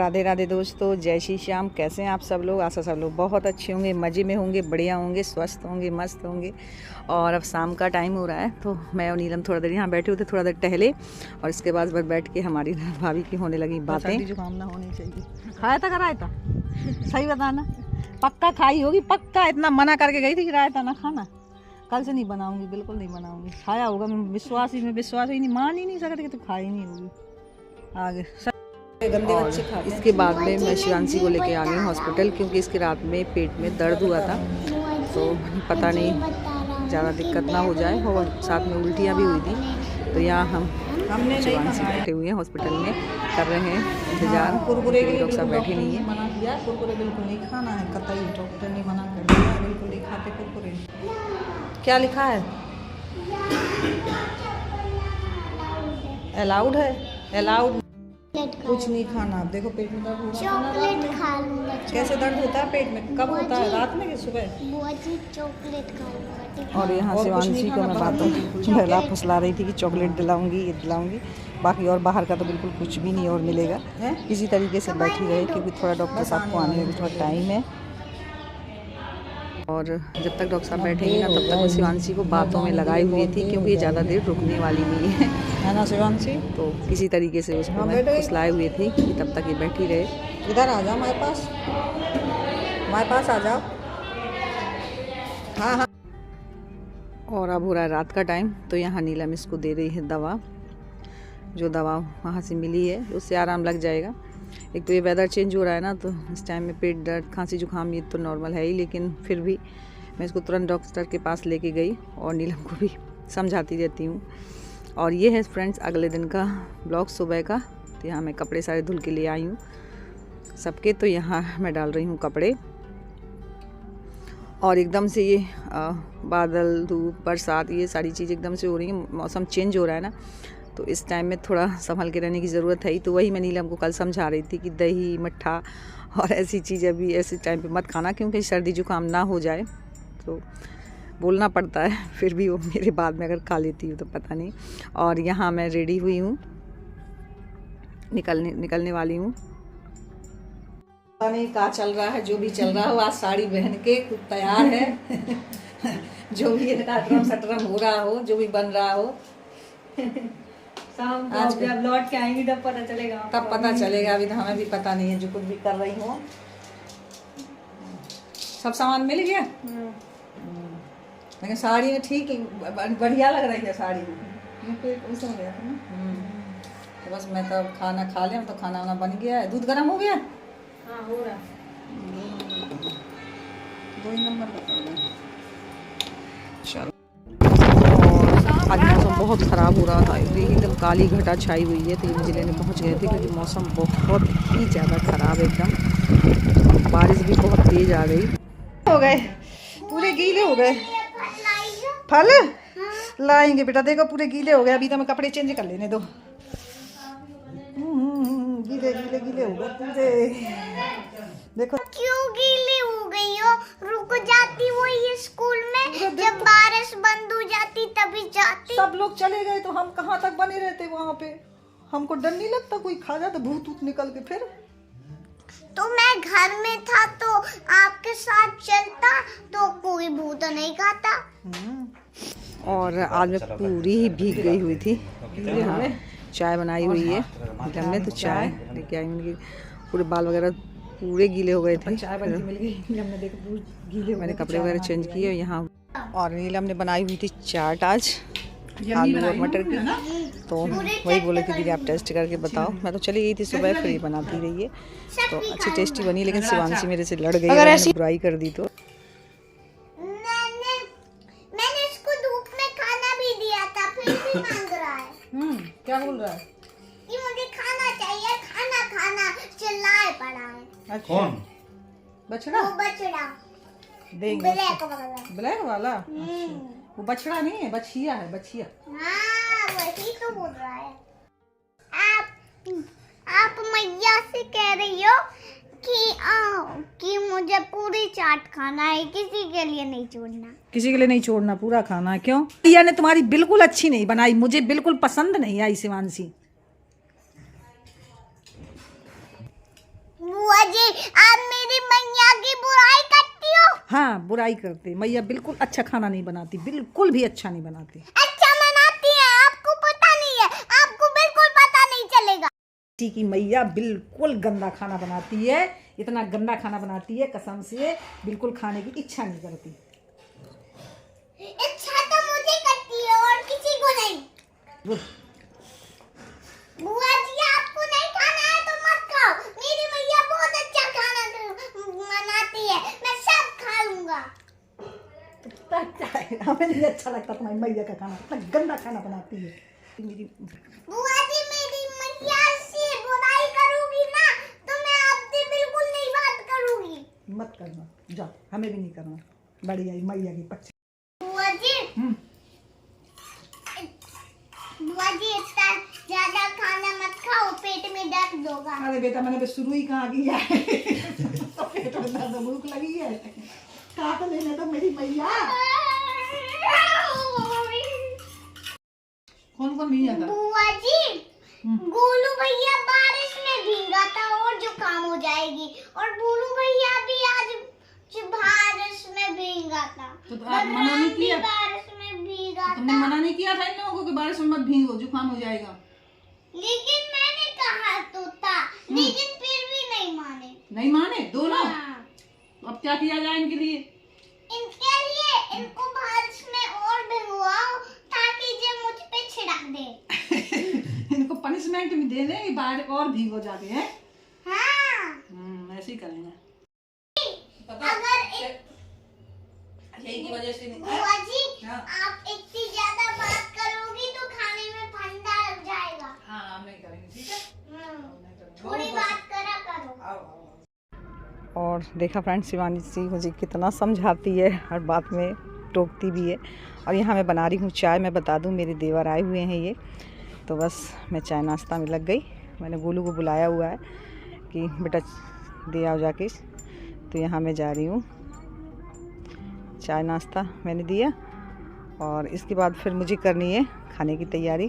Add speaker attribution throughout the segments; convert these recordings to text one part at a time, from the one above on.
Speaker 1: राधे राधे दोस्तों, जय श्री श्याम। कैसे हैं आप सब लोग? आशा सब लोग बहुत अच्छे होंगे, मज़े में होंगे, बढ़िया होंगे, स्वस्थ होंगे, मस्त होंगे। और अब शाम का टाइम हो रहा है तो मैं और नीलम थोड़ा देर यहाँ बैठे हुए थे, थोड़ा देर टहले और इसके बाद बैठ के हमारी भाभी की होने लगी बातें। जुकाम ना होनी चाहिए। खाया था कराया था? सही बताना, पक्का खाई होगी, पक्का। इतना मना करके गई थी कि रायता ना खाना। कल से नहीं बनाऊंगी, बिल्कुल नहीं बनाऊंगी। खाया होगा, मैं विश्वास ही नहीं मान ही नहीं सकती कि तू खाई नहीं होगी। आगे गंदे बच्चे खाते हैं। इसके बाद में मैं शिवांशी को लेके आ गई हॉस्पिटल, क्योंकि इसके रात में पेट में दर्द हुआ था, तो पता नहीं ज़्यादा दिक्कत ना हो जाए, और साथ में उल्टियाँ भी हुई थी। तो यहाँ हमने शिवांशी बैठे हुए हैं हॉस्पिटल में, कर रहे हैं इंतजार। कुरकुरे के डॉक्टर साहब बैठे नहीं है। मना किया, कुरकुरे बिल्कुल नहीं खाना है, कतई डॉक्टर ने मना कर दिया, बिल्कुल नहीं खाते कुरकुरे। क्या लिखा है? अलाउड है? अलाउड कुछ नहीं खाना। देखो पेट में दर्द हो रहा है। कैसे दर्द होता है पेट में? कब होता है? रात में कि सुबह?
Speaker 2: चॉकलेट खा।
Speaker 1: और यहाँ शिवांशी को मैं बातों बहला फुसला रही थी कि चॉकलेट दिलाऊंगी, ये दिलाऊंगी। बाकी और बाहर का तो बिल्कुल कुछ भी नहीं और मिलेगा। इसी तरीके से बैठी रहे, क्योंकि थोड़ा डॉक्टर साहब को आने में थोड़ा टाइम है। और जब तक डॉक्टर साहब बैठेंगे ना, तब तक मैं शिवांशी को बातों में लगाई हुई थी, क्योंकि ये ज़्यादा देर रुकने वाली नहीं है ना शिवांशी। तो किसी तरीके से उसको मैं फुसलाए हुए थी कि तब तक ये बैठी रहे। इधर आ जाओ हमारे पास आ जाओ। हाँ हाँ। और अब हो रहा है रात का टाइम, तो यहाँ नीलम इसको दे रही है दवा। जो दवा वहाँ से मिली है उससे आराम लग जाएगा। एक तो ये वेदर चेंज हो रहा है ना, तो इस टाइम में पेट दर्द, खांसी, जुकाम ये तो नॉर्मल है ही, लेकिन फिर भी मैं इसको तुरंत डॉक्टर के पास लेके गई और नीलम को भी समझाती रहती हूँ। और ये है फ्रेंड्स अगले दिन का ब्लॉग सुबह का। तो यहाँ मैं कपड़े सारे धुल के ले आई हूँ सबके, तो यहाँ मैं डाल रही हूँ कपड़े। और एकदम से ये बादल, धूप, बरसात, ये सारी चीज़ एकदम से हो रही है। मौसम चेंज हो रहा है ना, तो इस टाइम में थोड़ा संभल के रहने की ज़रूरत है ही। तो वही मैं नीलम को कल समझा रही थी कि दही, मट्ठा और ऐसी चीज़ अभी ऐसे टाइम पे मत खाना, क्योंकि सर्दी जुकाम ना हो जाए। तो बोलना पड़ता है, फिर भी वो मेरे बाद में अगर खा लेती हूँ तो पता नहीं। और यहाँ मैं रेडी हुई हूँ, निकलने वाली हूँ। पता नहीं क्या चल रहा है, जो भी चल रहा हो, आज साड़ी पहन के खुद तैयार है। जो भी इनका अटरम सटरम हो रहा हो, जो भी बन रहा हो,
Speaker 2: आज जब लौट के आएंगी तब पता चलेगा।
Speaker 1: अभी तो हमें भी पता नहीं है, जो कुछ भी कर रही हूँ। सब सामान मिल गया, लेकिन साड़ी में ठीक बढ़िया लग रही है साड़ी में। तो बस मैं तो खाना खा लिया, तो खाना वाना बन गया है। दूध गर्म हो गया?
Speaker 2: हाँ, हो रहा।
Speaker 1: 2 नंबर बता। चलो। आज मौसम बहुत ख़राब हो रहा था, एकदम काली घटा छाई हुई है। तो ये जिले में पहुंच गए थे, क्योंकि मौसम बहुत ही ज़्यादा ख़राब है एकदम। बारिश भी बहुत तेज़ आ गई। हो गए पूरे गीले हो गए। फल लाएंगे बेटा, देखो पूरे गीले हो गए। अभी तो हमें कपड़े चेंज कर लेने दो। गीले हो गए पूरे। देखो
Speaker 2: क्यों गीली हो गई हो? रुक जाती वो ये स्कूल में, जब बारिश बंद हो जाती तभी जाती।
Speaker 1: सब लोग चले गए तो हम कहाँ तक बने रहते वहाँ पे? हमको डर नहीं लगता कोई खा जाता भूत निकल के? फिर
Speaker 2: तो मैं घर में था तो आपके साथ चलता तो कोई भूत नहीं खाता।
Speaker 1: और आज मैं पूरी ही भीग गई हुई थी। यहाँ चाय बनाई हुई है हमने, तो चाय लेके आई। पूरे बाल वगैरह पूरे गीले हो गए थे। चाय बन के मिल गई, हमने देखो पूरे गीले। मैंने कपड़े वगैरह चेंज किए यहाँ। और नीलम ने बनाई हुई थी चाट आज, आलू और मटर की। तो वही बोले कि दीदी आप टेस्ट करके बताओ। मैं तो चली गई थी सुबह, फिर ये बनाती रही है, तो अच्छी टेस्टी बनी। लेकिन शिवांशी मेरे से लड़ गई, अगर ऐसी बुराई कर दी तो।
Speaker 2: मैंने इसको धूप में खाना भी दिया था, फिर भी मांग रहा है।
Speaker 1: क्या बोल रहा है?
Speaker 2: कि मुझे खाना चाहिए, खाना चिल्लाए पड़ा है।
Speaker 1: अच्छा। कौन? बछड़ा?
Speaker 2: वो बछड़ा
Speaker 1: देंगे
Speaker 2: ब्लैक वाला।
Speaker 1: अच्छा। वो बछड़ा नहीं है, बछिया है, बछिया।
Speaker 2: हाँ, वही तो बोल रहा है। आप मैया से कह रही हो कि मुझे पूरी चाट खाना है, किसी के लिए नहीं छोड़ना।
Speaker 1: किसी के लिए नहीं छोड़ना, पूरा खाना है। क्यों? मैया ने तुम्हारी बिल्कुल अच्छी नहीं बनाई, मुझे बिल्कुल पसंद नहीं आई शिवांशी।
Speaker 2: बुआ जी आप मेरी मैया की बुराई करती हो।
Speaker 3: हाँ, बुराई करते, मैया बिल्कुल अच्छा खाना नहीं बनाती, बिल्कुल भी अच्छा नहीं बनाती।
Speaker 2: अच्छा बनाती है, आपको पता नहीं है, आपको बिल्कुल पता नहीं चलेगा।
Speaker 3: जी की मैया बिल्कुल गंदा खाना बनाती है, इतना गंदा खाना बनाती है कसम से बिल्कुल खाने की इच्छा नहीं करती।
Speaker 2: इच्छा तो मुझे करती है और किसी को नहीं। बुआ जी आपको नहीं खाना है तो मत खाओ, मेरी मैया बहुत अच्छा खाना बनाती है, मैं सब खा लूंगा।
Speaker 3: हमें नहीं अच्छा लगता तुम्हारी मैया का खाना, इतना गंदा खाना बनाती है।
Speaker 2: बुआ जी मेरी मैया से बुराई करूंगी ना तो मैं आपसे बिल्कुल नहीं बात करूंगी।
Speaker 3: मत करना, जाओ, हमें भी नहीं करना, बड़ी आई मैया की पक्ष।
Speaker 2: बुआ जी इतना ज्यादा खाना मत खाओ, पेट में दर्द होगा।
Speaker 3: अरे बेटा मैंने शुरू ही कहाँ किया है तो पेट में दर्द भूख लगी है, खा तो लेने दो मेरी मैया। कौन कौन नहीं आता?
Speaker 2: बुआ जी गोलू भैया बारिश में भीगा था और जुकाम हो जाएगी, और गोलू भैया भी आज बारिश में भीगा था।
Speaker 3: तो आप मना नहीं किया?
Speaker 2: बारिश में भीगा
Speaker 3: तुमने
Speaker 2: था।
Speaker 3: मना नहीं किया था इन लोगों को कि बारिश में मत भीगो, जुकाम हो जाएगा?
Speaker 2: लेकिन मैंने कहा तो था, लेकिन फिर भी नहीं माने।
Speaker 3: नहीं माने दोनों?
Speaker 2: हाँ।
Speaker 3: अब क्या किया जाए इनके लिए?
Speaker 2: इनके लिए इनको बारिश में और भिगवाओ ताकि ये मुझ पे छिड़क दे।
Speaker 3: इनको पनिशमेंट भी दे दें, बाहर और भीगो जाते हैं।
Speaker 2: हाँ।
Speaker 3: ऐसे ही करेंगे।
Speaker 2: अगर
Speaker 3: यही की वजह से
Speaker 2: बुआ जी
Speaker 3: हाँ।
Speaker 2: आप इतनी ज्यादा बात करोगी तो खाने में फंदा लग जाएगा।
Speaker 3: हाँ, हम नहीं करेंगे, ठीक है?
Speaker 2: थोड़ी बात करा करो।
Speaker 1: और देखा फ्रेंड्स, शिवानी जी मुझे कितना समझाती है, हर बात में टोकती भी है। और यहाँ मैं बना रही हूँ चाय। मैं बता दूँ मेरे देवर आए हुए हैं ये, तो बस मैं चाय नाश्ता में लग गई। मैंने गोलू को बुलाया हुआ है कि बेटा दे आओ जाके, तो यहाँ मैं जा रही हूँ। चाय नाश्ता मैंने दिया और इसके बाद फिर मुझे करनी है खाने की तैयारी।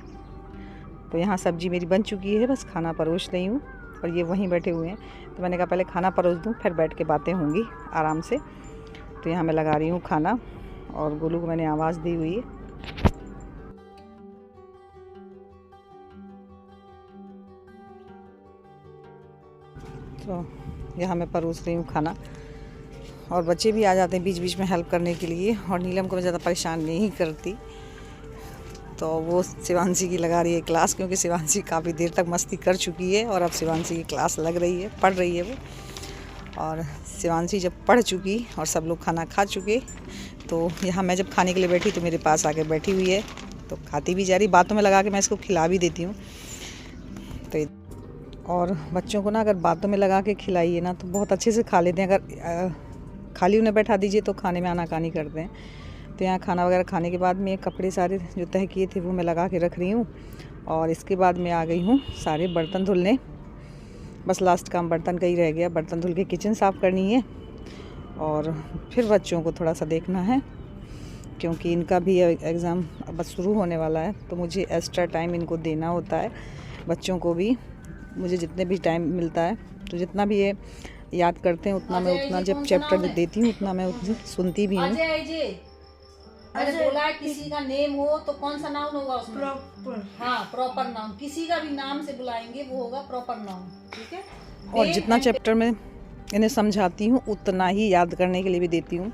Speaker 1: तो यहाँ सब्जी मेरी बन चुकी है, बस खाना परोस रही हूँ और ये वहीं बैठे हुए हैं। तो मैंने कहा पहले खाना परोस दूँ, फिर बैठ के बातें होंगी आराम से। तो यहाँ मैं लगा रही हूँ खाना और गोलू को मैंने आवाज़ दी हुई है। तो यहाँ मैं परोस रही हूँ खाना और बच्चे भी आ जाते हैं बीच बीच में हेल्प करने के लिए। और नीलम को मैं ज़्यादा परेशान नहीं करती, तो वो शिवांशी की लगा रही है क्लास, क्योंकि शिवांशी काफ़ी देर तक मस्ती कर चुकी है और अब शिवांशी की क्लास लग रही है, पढ़ रही है वो। और शिवांशी जब पढ़ चुकी और सब लोग खाना खा चुके, तो यहाँ मैं जब खाने के लिए बैठी तो मेरे पास आके बैठी हुई है, तो खाती भी जा रही, बातों में लगा के मैं इसको खिला भी देती हूँ। तो और बच्चों को ना अगर बातों में लगा के खिलाइए ना तो बहुत अच्छे से खा लेते हैं। अगर खाली उन्हें बैठा दीजिए तो खाने में आनाकानी करते हैं। तो यहाँ खाना वगैरह खाने के बाद में कपड़े सारे जो तह किए थे वो मैं लगा के रख रही हूँ। और इसके बाद मैं आ गई हूँ सारे बर्तन धुलने। बस लास्ट काम बर्तन का ही रह गया, बर्तन धुल के किचन साफ़ करनी है और फिर बच्चों को थोड़ा सा देखना है, क्योंकि इनका भी एग्ज़ाम बस शुरू होने वाला है। तो मुझे एक्स्ट्रा टाइम इनको देना होता है, बच्चों को भी। मुझे जितने भी टाइम मिलता है, तो जितना भी ये याद करते हैं उतना मैं उतना जब चैप्टर देती हूँ उतना मैं उनसे सुनती भी हूँ।
Speaker 3: अरे बोला है किसी का नेम हो तो कौन सा नाउन होगा उसमें? प्रॉपर। हाँ, प्रॉपर नाउन। किसी का भी नाम से बुलाएंगे वो होगा प्रॉपर नाउन, ठीक है?
Speaker 1: और जितना चैप्टर में इन्हें समझाती हूँ उतना ही याद करने के लिए भी देती हूँ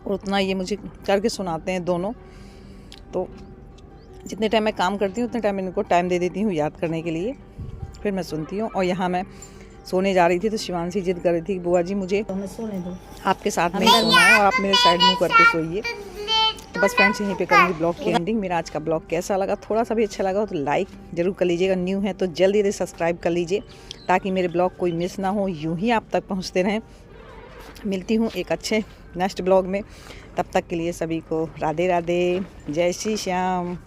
Speaker 1: और उतना ये मुझे करके सुनाते हैं दोनों। तो जितने टाइम मैं काम करती हूँ उतने टाइम इनको टाइम दे देती हूँ याद करने के लिए, फिर मैं सुनती हूँ। और यहाँ मैं सोने जा रही थी तो शिवांशी जिद कर रही थी, बुआ जी मुझे
Speaker 3: सोने दो,
Speaker 1: आपके साथ नहीं सोना है और आप मेरे साइड मुँह करके सोइए। तो बस फ्रेंड्स यहीं पे करूँगी ब्लॉग की एंडिंग। मेरा आज का ब्लॉग कैसा लगा, थोड़ा सा भी अच्छा लगा हो तो लाइक ज़रूर कर लीजिएगा। न्यू है तो जल्दी से सब्सक्राइब कर लीजिए ताकि मेरे ब्लॉग कोई मिस ना हो, यूँ ही आप तक पहुँचते रहें। मिलती हूँ एक अच्छे नेक्स्ट ब्लॉग में, तब तक के लिए सभी को राधे राधे, जय श्री श्याम।